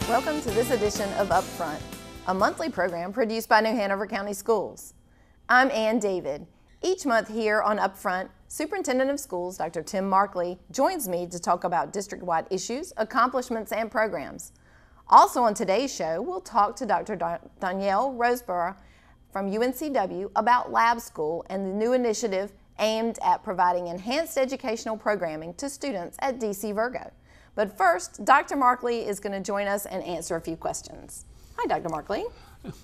Welcome to this edition of UpFront, a monthly program produced by New Hanover County Schools. I'm Ann David. Each month here on UpFront, Superintendent of Schools, Dr. Tim Markley, joins me to talk about district-wide issues, accomplishments, and programs. Also on today's show, we'll talk to Dr. Danielle Roseborough from UNCW about Lab School and the new initiative aimed at providing enhanced educational programming to students at DC Virgo. But first, Dr. Markley is going to join us and answer a few questions. Hi, Dr. Markley.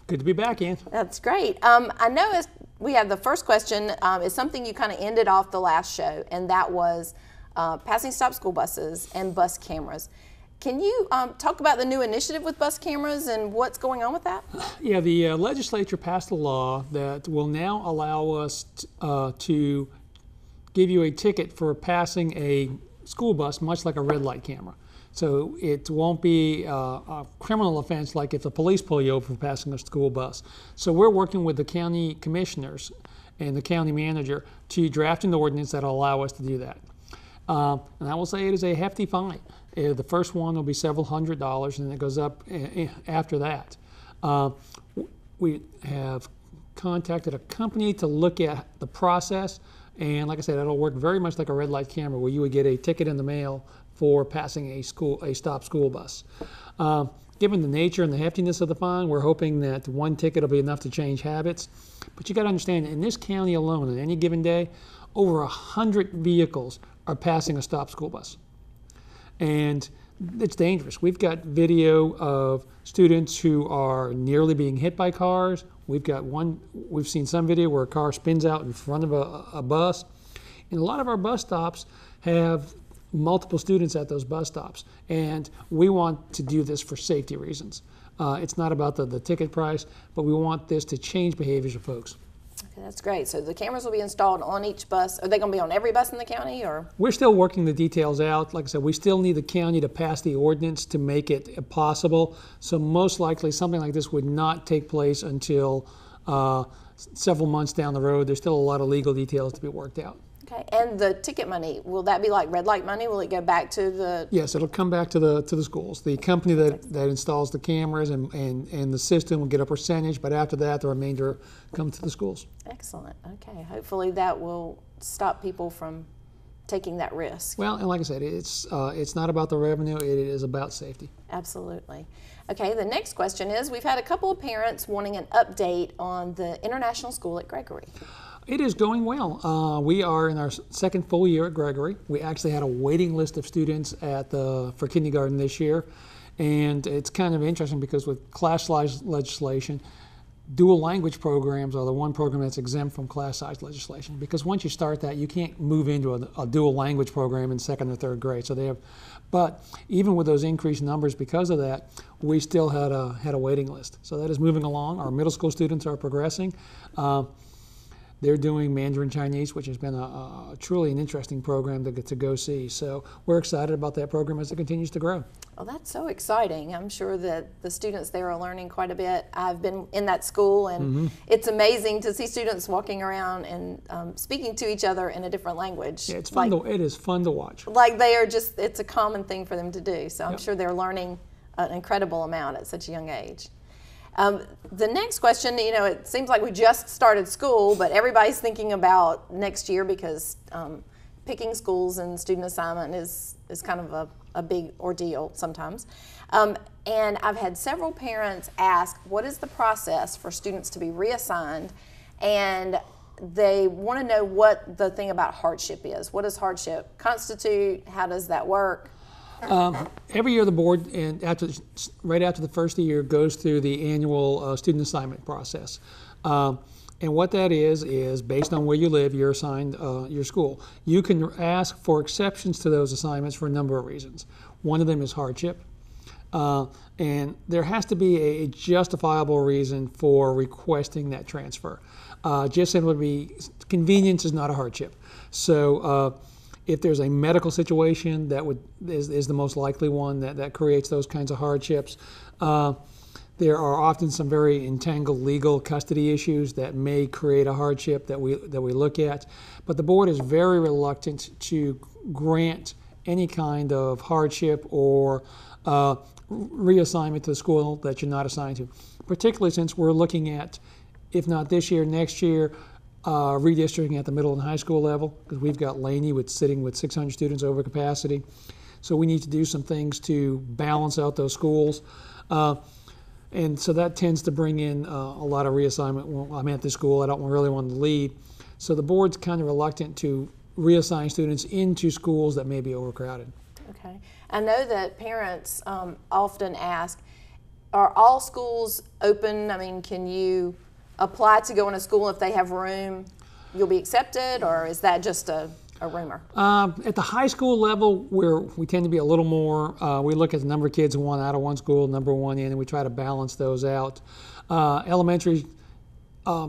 Good to be back, Ann. That's great. I know we have the first question is something you kind of ended off the last show, and that was passing stop school buses and bus cameras. Can you talk about the new initiative with bus cameras and what's going on with that? Yeah, the legislature passed a law that will now allow us to give you a ticket for passing a school bus, much like a red light camera. So it won't be a criminal offense like if the police pull you over for passing a school bus. So we're working with the county commissioners and the county manager to draft an ordinance that will allow us to do that. And I will say it is a hefty fine. The first one will be several $100s, and it goes up after that. We have contacted a company to look at the process, and like I said, it'll work very much like a red light camera, where you would get a ticket in the mail for passing a stop school bus. Given the nature and the heftiness of the fine, we're hoping that one ticket will be enough to change habits. But you got to understand, in this county alone, on any given day, over 100 vehicles are passing a stop school bus. And it's dangerous. We've got video of students who are nearly being hit by cars. We've seen some video where a car spins out in front of a bus. And a lot of our bus stops have multiple students at those bus stops. And we want to do this for safety reasons. It's not about the ticket price, but we want this to change behaviors of folks. Okay, that's great. So the cameras will be installed on each bus. Are they going to be on every bus in the county, or? We're still working the details out. Like I said, we still need the county to pass the ordinance to make it possible. So most likely something like this would not take place until several months down the road. There's still a lot of legal details to be worked out. Okay, and the ticket money, will that be like red light money? Will it go back to the? Yes, it'll come back to the schools. The company that installs the cameras and the system will get a percentage, but after that, the remainder come to the schools. Excellent. Okay, hopefully that will stop people from taking that risk. Well, and like I said, it's not about the revenue, it is about safety. Absolutely. Okay, the next question is, we've had a couple of parents wanting an update on the international school at Gregory. It is going well. We are in our second full year at Gregory. We actually had a waiting list of students for kindergarten this year. And it's kind of interesting because with class size legislation, dual language programs are the one program that's exempt from class size legislation, because once you start that, you can't move into a dual language program in second or third grade. So but even with those increased numbers because of that, we still had a waiting list. So that is moving along. Our middle school students are progressing. They're doing Mandarin Chinese, which has been truly an interesting program to go see. So we're excited about that program as it continues to grow. Well, that's so exciting. I'm sure that the students there are learning quite a bit. I've been in that school, and It's amazing to see students walking around and speaking to each other in a different language. Yeah, it is fun to watch. Like it's a common thing for them to do. So I'm sure they're learning an incredible amount at such a young age. The next question, it seems like we just started school, but everybody's thinking about next year because picking schools and student assignment is kind of a big ordeal sometimes. And I've had several parents ask, what is the process for students to be reassigned? And they want to know what the thing about hardship is. What does hardship constitute? How does that work? Every year the board, and right after the first year, goes through the annual student assignment process. And what that is based on where you live, you're assigned your school. You can ask for exceptions to those assignments for a number of reasons. One of them is hardship. And there has to be a justifiable reason for requesting that transfer. Just simply convenience is not a hardship. So if there's a medical situation that is the most likely one that creates those kinds of hardships. There are often some very entangled legal custody issues that may create a hardship that we look at. But the board is very reluctant to grant any kind of hardship or reassignment to the school that you're not assigned to, particularly since we're looking at, if not this year, next year, redistricting at the middle and high school level, because we've got Laney sitting with 600 students over capacity. So we need to do some things to balance out those schools. And so that tends to bring in a lot of reassignment. Well, I'm at this school, I don't really want to leave. So the board's kind of reluctant to reassign students into schools that may be overcrowded. Okay. I know that parents often ask, are all schools open? I mean, can you apply to go in a school if they have room, you'll be accepted, or is that just a rumor? At the high school level, we tend to be a little more, we look at the number of kids who want out of one school, number one in, and we try to balance those out. Elementary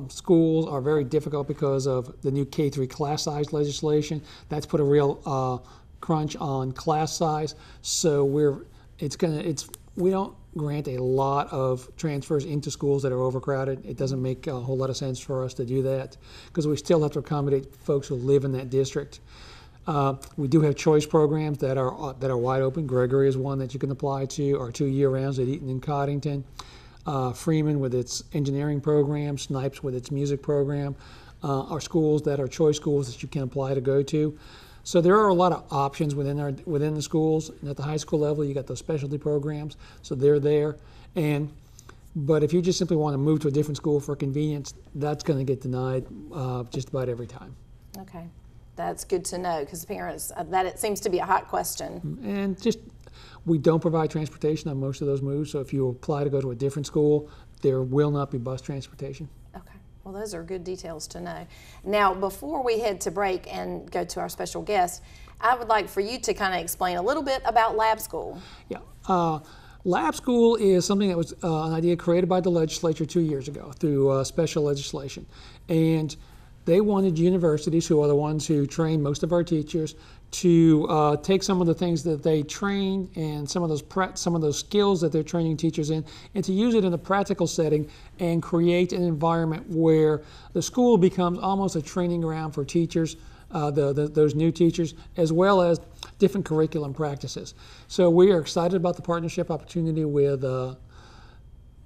schools are very difficult because of the new K-3 class size legislation. That's put a real crunch on class size. So we don't grant a lot of transfers into schools that are overcrowded. It doesn't make a whole lot of sense for us to do that because we still have to accommodate folks who live in that district. We do have choice programs that are wide open. Gregory is one that you can apply to. Our 2 year-rounds at Eaton and Coddington. Freeman with its engineering program, Snipes with its music program, are schools that are choice schools that you can apply to go to. So there are a lot of options within the schools. And at the high school level, you got those specialty programs, so they're there. But if you just simply want to move to a different school for convenience, that's going to get denied just about every time. Okay, that's good to know because parents, that it seems to be a hot question. And we don't provide transportation on most of those moves. So if you apply to go to a different school, there will not be bus transportation. Okay. Well, those are good details to know. Now, before we head to break and go to our special guest, I would like for you to kind of explain a little bit about Lab School. Yeah. Lab School is something that was an idea created by the legislature 2 years ago through special legislation. And they wanted universities, who are the ones who train most of our teachers, to take some of the things that they train and some of those skills that they're training teachers in, and to use it in a practical setting and create an environment where the school becomes almost a training ground for teachers, those new teachers, as well as different curriculum practices. So we are excited about the partnership opportunity with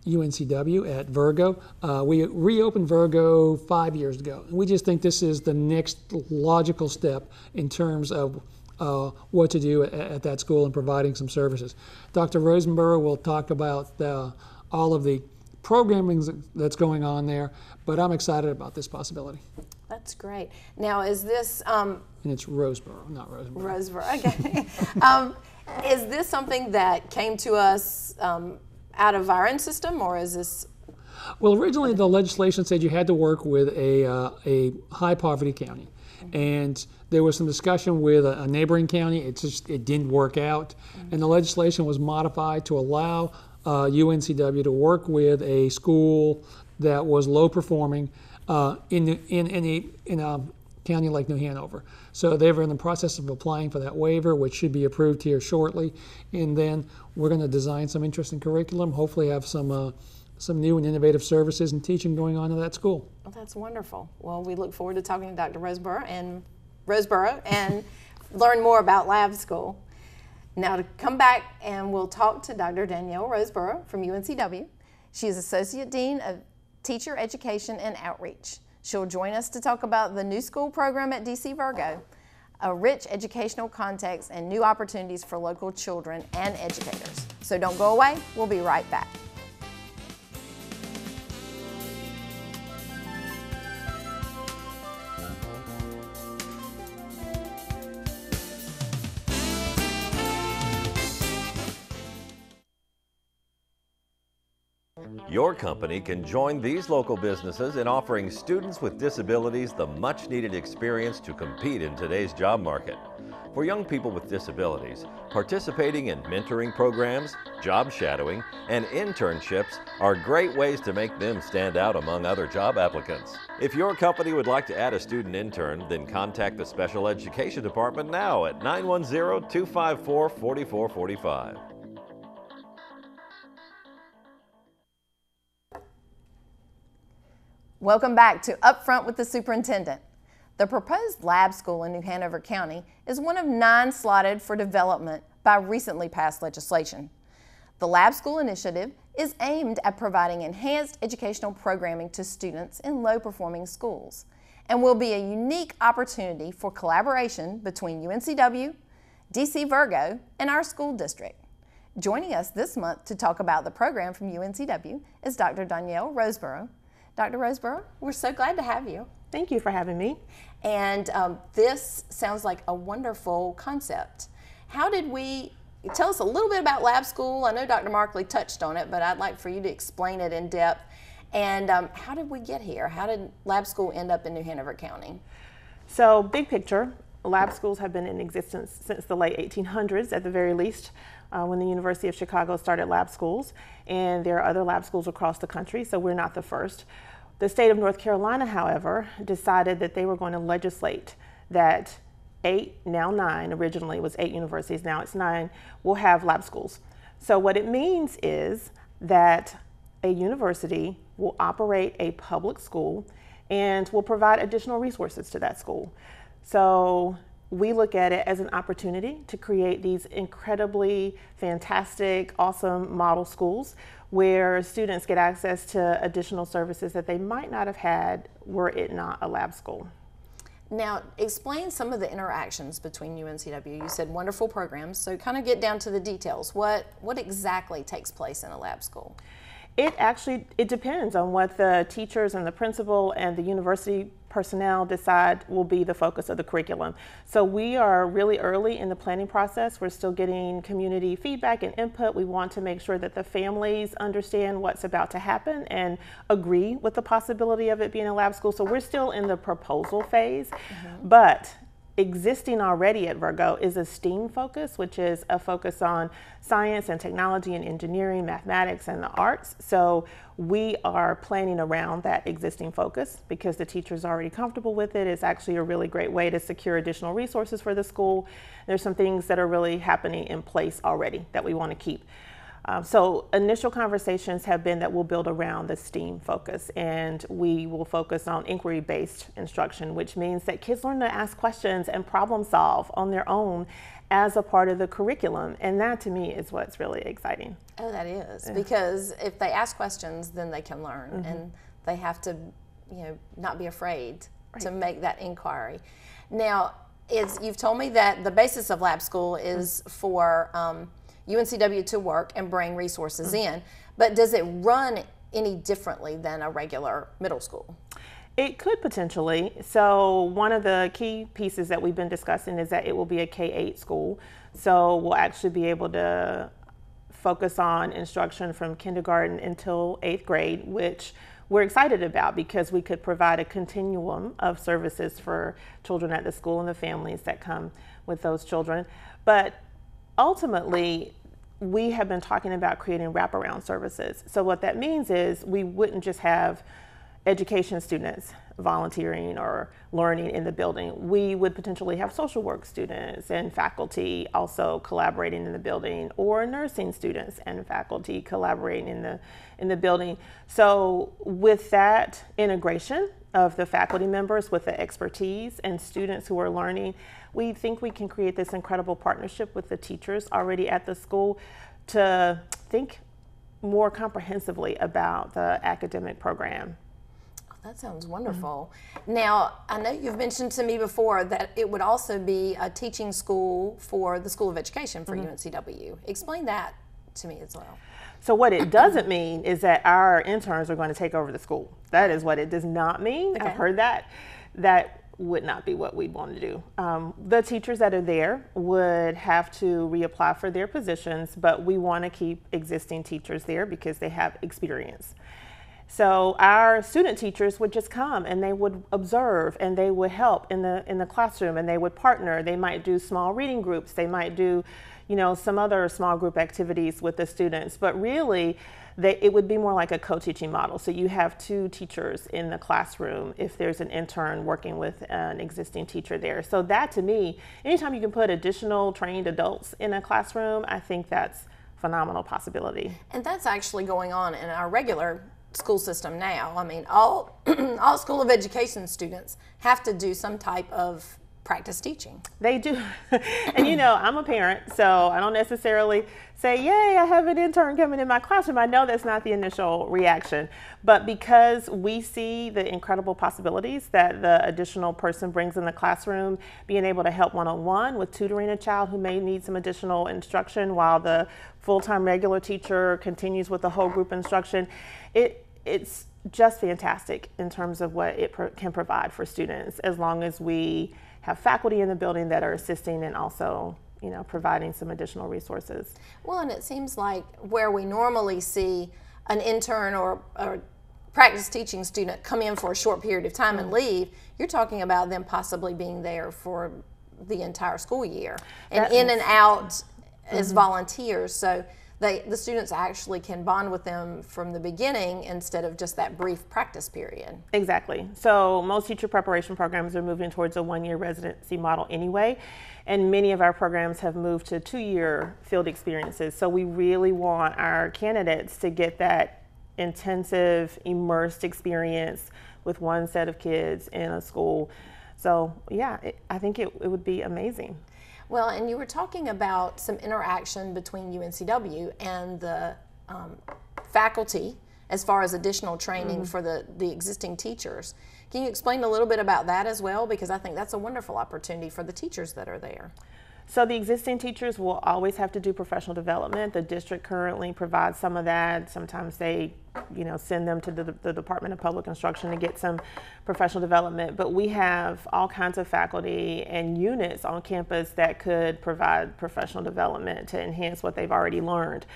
UNCW at Virgo. We reopened Virgo 5 years ago, and we just think this is the next logical step in terms of what to do at that school and providing some services. Dr. Rosenborough will talk about all of the programming that's going on there, but I'm excited about this possibility. That's great. Now, is this... and it's Roseboro, not Rosenborough. Roseboro, okay. Is this something that came to us out of our own system, or is this? Well, originally the legislation said you had to work with a high poverty county, and there was some discussion with a neighboring county. It didn't work out, and the legislation was modified to allow UNCW to work with a school that was low performing in a county like New Hanover. So they were in the process of applying for that waiver, which should be approved here shortly. And then we're going to design some interesting curriculum, hopefully have some new and innovative services and teaching going on in that school. Well, that's wonderful. Well, we look forward to talking to Dr. Roseboro and learn more about Lab School. Now to come back and we'll talk to Dr. Danielle Roseboro from UNCW. She is Associate Dean of Teacher Education and Outreach. She'll join us to talk about the new school program at DC Virgo, a rich educational context and new opportunities for local children and educators. So don't go away, we'll be right back. Your company can join these local businesses in offering students with disabilities the much-needed experience to compete in today's job market. For young people with disabilities, participating in mentoring programs, job shadowing, and internships are great ways to make them stand out among other job applicants. If your company would like to add a student intern, then contact the Special Education Department now at 910-254-4445. Welcome back to Upfront with the Superintendent. The proposed lab school in New Hanover County is one of 9 slotted for development by recently passed legislation. The Lab School initiative is aimed at providing enhanced educational programming to students in low-performing schools and will be a unique opportunity for collaboration between UNCW, DC Virgo, and our school district. Joining us this month to talk about the program from UNCW is Dr. Danielle Roseborough. Dr. Roseborough, we're so glad to have you. Thank you for having me. And this sounds like a wonderful concept. Tell us a little bit about Lab School. I know Dr. Markley touched on it, but I'd like for you to explain it in depth. And how did we get here? How did Lab School end up in New Hanover County? So, big picture, lab schools have been in existence since the late 1800s at the very least, when the University of Chicago started lab schools. And there are other lab schools across the country, so we're not the first. The state of North Carolina, however, decided that they were going to legislate that 8, now 9, originally was 8 universities, now it's 9, will have lab schools. So what it means is that a university will operate a public school and will provide additional resources to that school. So we look at it as an opportunity to create these incredibly fantastic, awesome model schools where students get access to additional services that they might not have had were it not a lab school. Now, explain some of the interactions between UNCW. You said wonderful programs, so kind of get down to the details. What exactly takes place in a lab school? It depends on what the teachers and the principal and the university personnel decide will be the focus of the curriculum. So we are really early in the planning process. We're still getting community feedback and input. We want to make sure that the families understand what's about to happen and agree with the possibility of it being a lab school. So we're still in the proposal phase, but existing already at Virgo is a STEAM focus, which is a focus on science and technology and engineering, mathematics, and the arts. So we are planning around that existing focus because the teacher's already comfortable with it. It's actually a really great way to secure additional resources for the school. There's some things that are really happening in place already that we want to keep. So initial conversations have been that we'll build around the STEAM focus, and we will focus on inquiry-based instruction, which means that kids learn to ask questions and problem solve on their own as a part of the curriculum. And that to me is what's really exciting. Oh, that is, because if they ask questions, then they can learn, and they have to, not be afraid to make that inquiry. Now, you've told me that the basis of Lab School is for UNCW to work and bring resources in, but does it run any differently than a regular middle school? It could potentially. So one of the key pieces that we've been discussing is that it will be a K-8 school. So we'll actually be able to focus on instruction from kindergarten until 8th grade, which we're excited about because we could provide a continuum of services for children at the school and the families that come with those children. But ultimately, we have been talking about creating wraparound services. So what that means is we wouldn't just have education students volunteering or learning in the building. We would potentially have social work students and faculty also collaborating in the building, or nursing students and faculty collaborating in the building. So with that integration of the faculty members with the expertise and students who are learning, we think we can create this incredible partnership with the teachers already at the school to think more comprehensively about the academic program. That sounds wonderful. Now, I know you've mentioned to me before that it would also be a teaching school for the School of Education for UNCW. Explain that to me as well. So what it doesn't mean is that our interns are going to take over the school. That is what it does not mean. Okay. I've heard that. That would not be what we'd want to do. The teachers that are there would have to reapply for their positions, but we want to keep existing teachers there because they have experience. So our student teachers would just come and they would observe and they would help in the classroom, and they would partner. They might do small reading groups. They might do, some other small group activities with the students. But really, it would be more like a co-teaching model. So you have 2 teachers in the classroom if there's an intern working with an existing teacher there. So that, to me, anytime you can put additional trained adults in a classroom, I think that's a phenomenal possibility. And that's actually going on in our regular school system now. I mean, all School of Education students have to do some type of practice teaching. They do. And you know, I'm a parent, so I don't necessarily say, yay, I have an intern coming in my classroom. I know that's not the initial reaction. But because we see the incredible possibilities that the additional person brings in the classroom, being able to help one-on-one with tutoring a child who may need some additional instruction while the full-time regular teacher continues with the whole group instruction, it's just fantastic in terms of what it can provide for students, as long as we have faculty in the building that are assisting and also, you know, providing some additional resources. Well, and it seems like where we normally see an intern or a practice teaching student come in for a short period of time and leave, you're talking about them possibly being there for the entire school year and in and out as volunteers. So the students actually can bond with them from the beginning instead of just that brief practice period. Exactly. So most teacher preparation programs are moving towards a one-year residency model anyway, and many of our programs have moved to 2-year field experiences. So we really want our candidates to get that intensive, immersed experience with one set of kids in a school. So yeah, I think it would be amazing. Well, and you were talking about some interaction between UNCW and the faculty as far as additional training for the existing teachers. Can you explain a little bit about that as well? Because I think that's a wonderful opportunity for the teachers that are there. So the existing teachers will always have to do professional development. The district currently provides some of that. Sometimes they, you know, send them to the Department of Public Instruction to get some professional development. But we have all kinds of faculty and units on campus that could provide professional development to enhance what they've already learned.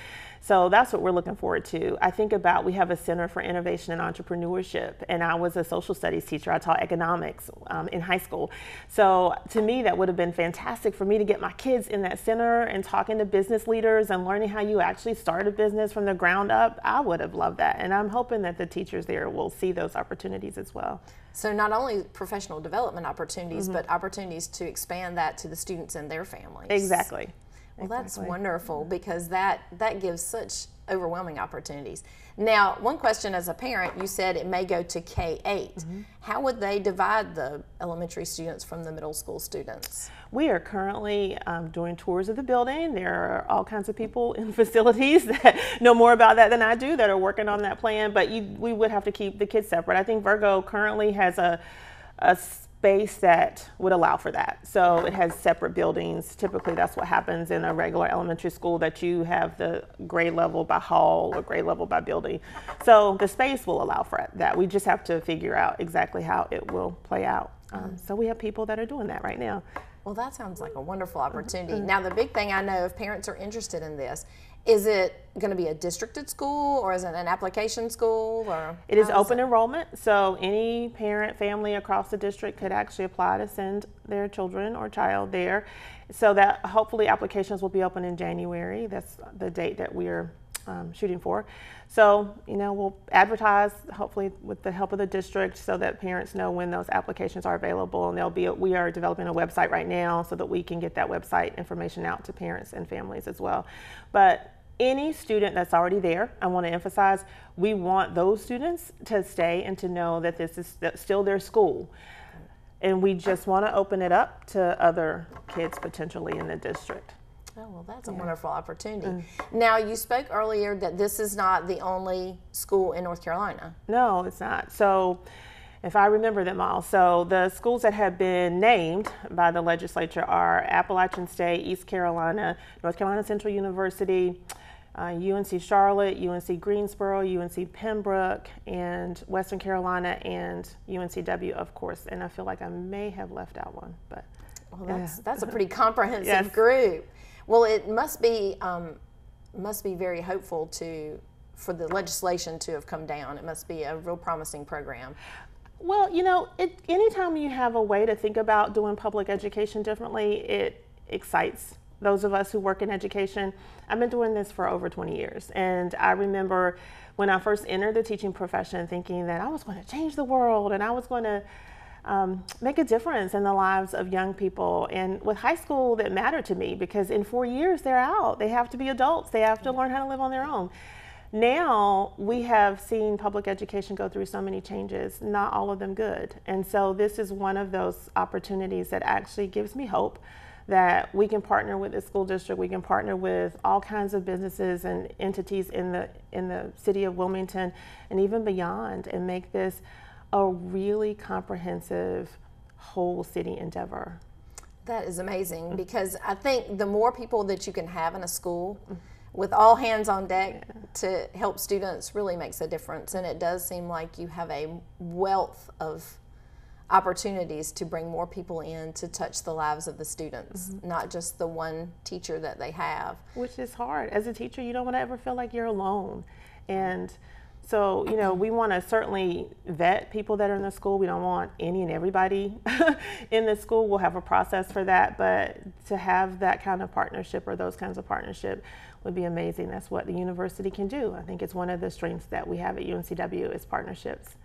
So that's what we're looking forward to. I think about, we have a Center for Innovation and Entrepreneurship, and I was a social studies teacher. I taught economics in high school. So to me, that would have been fantastic for me to get my kids in that center and talking to business leaders and learning how you actually start a business from the ground up. I would have loved that. And I'm hoping that the teachers there will see those opportunities as well. So not only professional development opportunities, but opportunities to expand that to the students and their families. Exactly. Well, that's wonderful, because that gives such overwhelming opportunities. Now, one question as a parent, you said it may go to K-8. How would they divide the elementary students from the middle school students? We are currently doing tours of the building. There are all kinds of people in facilities that know more about that than I do that are working on that plan, but we would have to keep the kids separate. I think Virgo currently has a space that would allow for that. So it has separate buildings. Typically that's what happens in a regular elementary school, that you have the grade level by hall or grade level by building. So the space will allow for that. We just have to figure out exactly how it will play out. So we have people that are doing that right now. Well, that sounds like a wonderful opportunity. Now, the big thing I know, if parents are interested in this, is it going to be a districted school, or is it an application school? Or it is open enrollment, so any parent, family across the district could actually apply to send their children or child there. So that hopefully applications will be open in January. That's the date that we're shooting for. So, you know, we'll advertise hopefully with the help of the district so that parents know when those applications are available, and we are developing a website right now so that we can get that website information out to parents and families as well. But any student that's already there, I want to emphasize, we want those students to stay and to know that this is still their school. And we just want to open it up to other kids potentially in the district. Oh, well, that's a wonderful opportunity. Now, you spoke earlier that this is not the only school in North Carolina. No, it's not. So if I remember them all, so the schools that have been named by the legislature are Appalachian State, East Carolina, North Carolina Central University, UNC Charlotte, UNC Greensboro, UNC Pembroke, and Western Carolina, and UNCW, of course. And I feel like I may have left out one, but well, that's a pretty comprehensive group. Well, it must be very hopeful for the legislation to have come down. It must be a real promising program. Well, you know, anytime you have a way to think about doing public education differently, it excites those of us who work in education. I've been doing this for over 20 years, and I remember when I first entered the teaching profession thinking that I was going to change the world and I was going to make a difference in the lives of young people. And with high school, that mattered to me because in 4 years they're out. They have to be adults. They have to learn how to live on their own. Now we have seen public education go through so many changes, not all of them good. And so this is one of those opportunities that actually gives me hope that we can partner with the school district, we can partner with all kinds of businesses and entities in the city of Wilmington and even beyond, and make this a really comprehensive whole city endeavor. That is amazing, because I think the more people that you can have in a school with all hands on deck to help students really makes a difference. And it does seem like you have a wealth of opportunities to bring more people in to touch the lives of the students, not just the one teacher that they have. Which is hard. As a teacher, you don't want to ever feel like you're alone. And so, you know, we want to certainly vet people that are in the school. We don't want any and everybody in the school. We'll have a process for that, but to have that kind of partnership or those kinds of partnership would be amazing. That's what the university can do. I think it's one of the strengths that we have at UNCW is partnerships.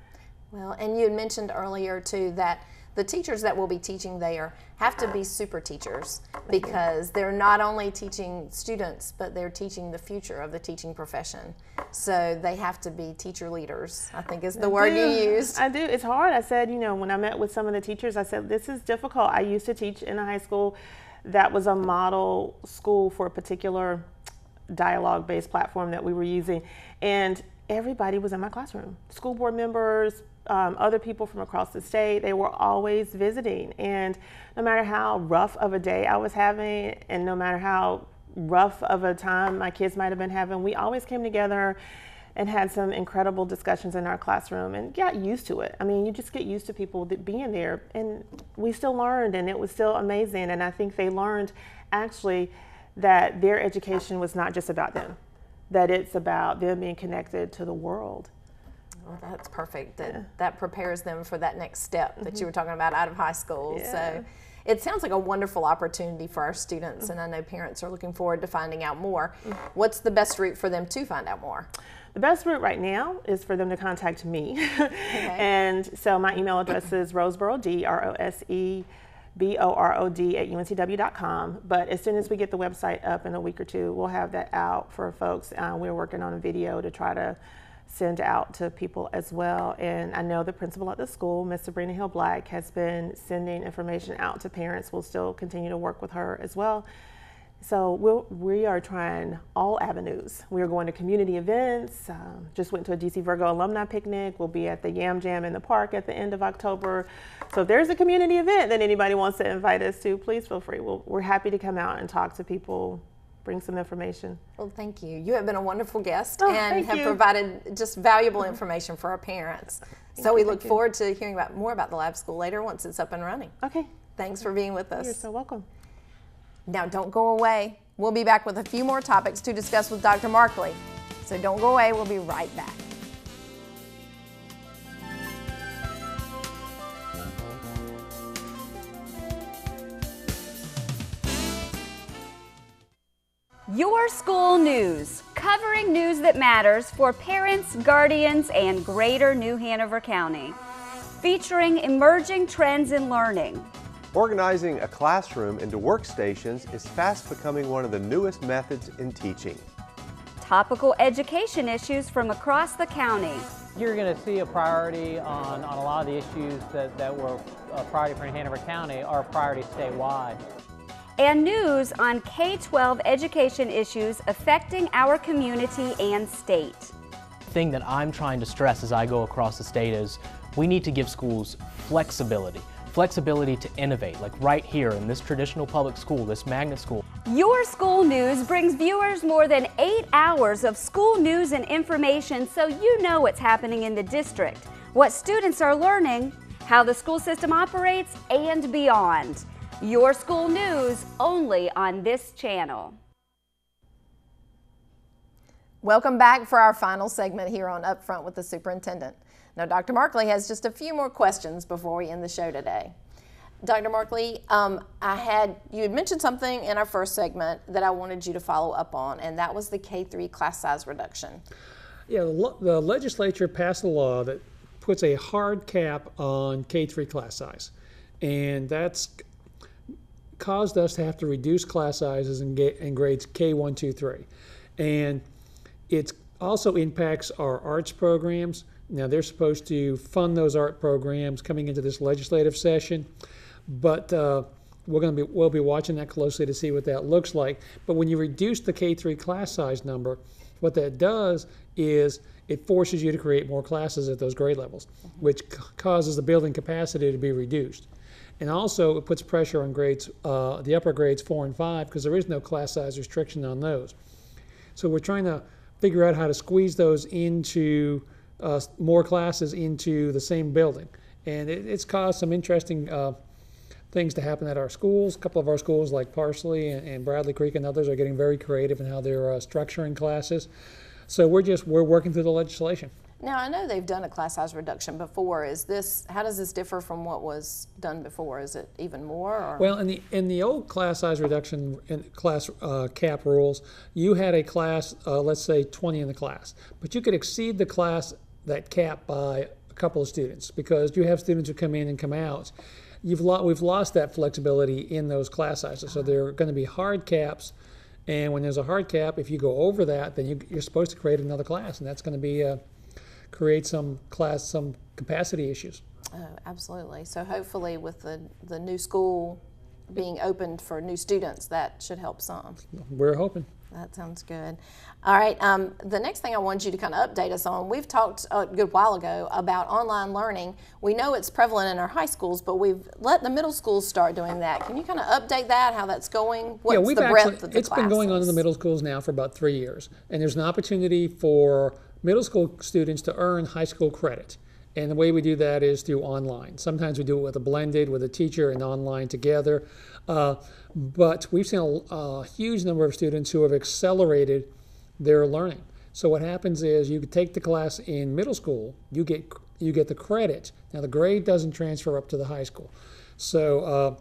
Well, and you had mentioned earlier too that the teachers that will be teaching there have to be super teachers, because they're not only teaching students, but they're teaching the future of the teaching profession. So they have to be teacher leaders, I think is the word you used. I do. It's hard. I said, you know, when I met with some of the teachers, I said, this is difficult. I used to teach in a high school that was a model school for a particular dialogue-based platform that we were using, and everybody was in my classroom. School board members, other people from across the state, they were always visiting. And no matter how rough of a day I was having, and no matter how rough of a time my kids might have been having, we always came together and had some incredible discussions in our classroom and got used to it. I mean, you just get used to people being there, and we still learned, and it was still amazing. And I think they learned actually that their education was not just about them, that it's about them being connected to the world. Well, that's perfect. That prepares them for that next step that you were talking about out of high school. Yeah. So it sounds like a wonderful opportunity for our students, and I know parents are looking forward to finding out more. What's the best route for them to find out more? The best route right now is for them to contact me. Okay. And so my email address is roseborod, ROSEBOROD@uncw.com. But as soon as we get the website up in a week or two, we'll have that out for folks. We're working on a video to try to send out to people as well. And I know the principal at the school, Miss Sabrina Hill Black, has been sending information out to parents. We'll still continue to work with her as well. So we are trying all avenues. We are going to community events. Just went to a DC Virgo alumni picnic. We'll be at the Yam Jam in the park at the end of October. So if there's a community event that anybody wants to invite us to, please feel free. We're happy to come out and talk to people, bring some information. Well, thank you. You have been a wonderful guest and have provided just valuable information for our parents. So we look forward to hearing more about the lab school later once it's up and running. Okay. Thanks for being with us. You're so welcome. Now don't go away. We'll be back with a few more topics to discuss with Dr. Markley. So don't go away. We'll be right back. Your School News, covering news that matters for parents, guardians, and greater New Hanover County. Featuring emerging trends in learning. Organizing a classroom into workstations is fast becoming one of the newest methods in teaching. Topical education issues from across the county. You're going to see a priority on a lot of the issues that were a priority for Hanover County are a priority statewide. And news on K-12 education issues affecting our community and state. The thing that I'm trying to stress as I go across the state is we need to give schools flexibility. Flexibility to innovate, like right here in this traditional public school, this magnet school. Your School News brings viewers more than 8 hours of school news and information so you know what's happening in the district, what students are learning, how the school system operates, and beyond. Your School News, only on this channel. Welcome back for our final segment here on Upfront with the Superintendent. Now, Dr. Markley has just a few more questions before we end the show today. Dr. Markley, you had mentioned something in our first segment that I wanted you to follow up on, and that was the K-3 class size reduction. Yeah, the legislature passed a law that puts a hard cap on K-3 class size, and that's caused us to have to reduce class sizes in grades K1, 2, 3. And it's also impacts our arts programs. Now, they're supposed to fund those art programs coming into this legislative session, but we'll be watching that closely to see what that looks like. But when you reduce the K-3 class size number, what that does is it forces you to create more classes at those grade levels, which causes the building capacity to be reduced. And also it puts pressure on grades, the upper grades 4 and 5, because there is no class size restriction on those. So we're trying to figure out how to squeeze those into more classes into the same building. And it's caused some interesting things to happen at our schools. A couple of our schools like Parsley and Bradley Creek and others are getting very creative in how they're structuring classes. So we're working through the legislation. Now, I know they've done a class size reduction before. How does this differ from what was done before? Is it even more? Or? Well, in the old class size reduction in class cap rules, you had a class, let's say 20 in the class, but you could exceed that cap by a couple of students, because you have students who come in and come out. We've lost that flexibility in those class sizes, so there are going to be hard caps. And when there's a hard cap, if you go over that, then you're supposed to create another class, and that's going to be create some capacity issues. Oh, absolutely. So hopefully with the new school being opened for new students, that should help some. We're hoping. That sounds good. All right, the next thing I wanted you to kind of update us on, we've talked a good while ago about online learning. We know it's prevalent in our high schools, but we've let the middle schools start doing that. Can you kind of update that, how that's going? What's the breadth of the It's been going on in the middle schools now for about 3 years, and there's an opportunity for middle school students to earn high school credit. And the way we do that is through online. Sometimes we do it with a teacher and online together. But we've seen a huge number of students who have accelerated their learning. So what happens is you take the class in middle school, you get the credit. Now the grade doesn't transfer up to the high school. So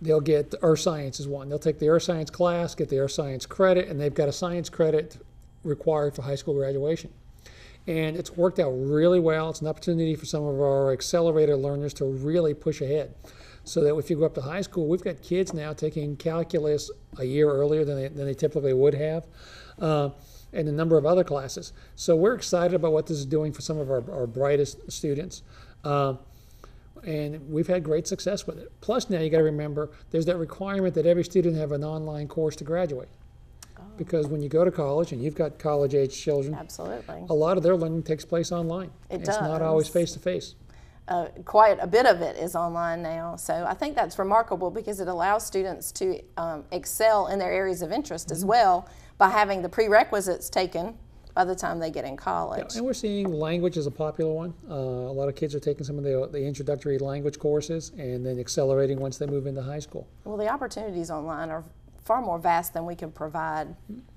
they'll get the Earth Science is one. They'll take the Earth Science class, get the Earth Science credit, and they've got a science credit required for high school graduation. And it's worked out really well. It's an opportunity for some of our accelerator learners to really push ahead. So that if you go up to high school, we've got kids now taking calculus a year earlier than they typically would have, and a number of other classes. So we're excited about what this is doing for some of our brightest students. And we've had great success with it. Plus now you got to remember, there's that requirement that every student have an online course to graduate. Because when you go to college, and you've got college-age children, absolutely, a lot of their learning takes place online. It's not always face-to-face. Quite a bit of it is online now. So I think that's remarkable, because it allows students to excel in their areas of interest as well by having the prerequisites taken by the time they get in college. Yeah, and we're seeing language as a popular one. A lot of kids are taking some of the introductory language courses and then accelerating once they move into high school. Well, the opportunities online are far more vast than we can provide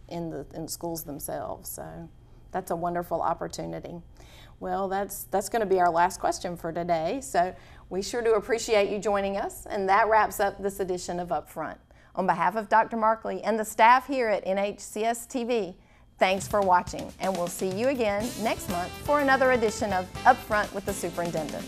in the schools themselves. So that's a wonderful opportunity. Well, that's going to be our last question for today. So we sure do appreciate you joining us, and that wraps up this edition of UpFront. On behalf of Dr. Markley and the staff here at NHCS TV, thanks for watching, and we'll see you again next month for another edition of UpFront with the Superintendent.